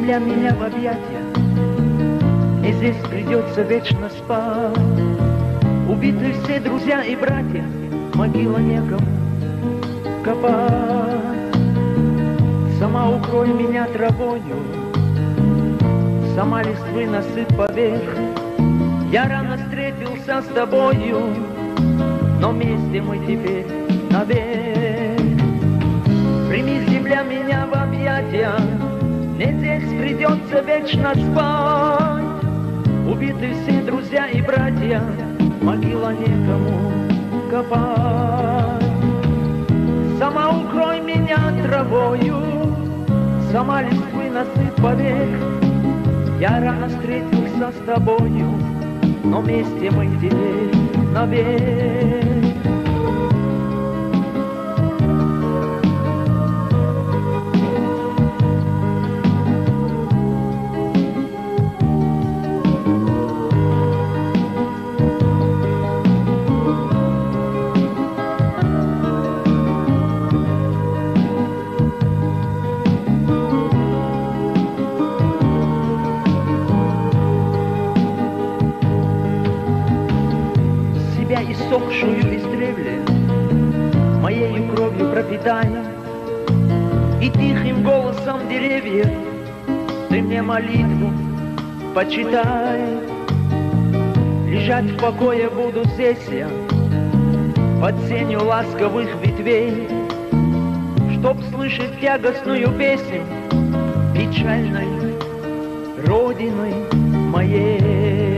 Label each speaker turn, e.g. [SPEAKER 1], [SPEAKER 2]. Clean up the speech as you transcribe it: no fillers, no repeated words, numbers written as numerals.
[SPEAKER 1] земля меня в объятия, и здесь придется вечно спать. Убиты все друзья и братья, могила некому копать. Сама укрой меня травою, сама листвы насыпь поверх. Я рано встретился с тобою, но вместе мы теперь навек. Прими, земля, меня в объятия, мне здесь придется вечно спать. Убиты все друзья и братья, могила некому копать. Сама укрой меня травою, сама листвы насыпь поверх. Я рано встретился с тобою, но вместе мы теперь навек. Иссохшую издревле моею кровью пропитай, и тихим голосом деревьев ты мне молитву почитай. Лежать в покое буду здесь я, под сенью ласковых ветвей, чтоб слышать тягостную песню печальной Родины моей.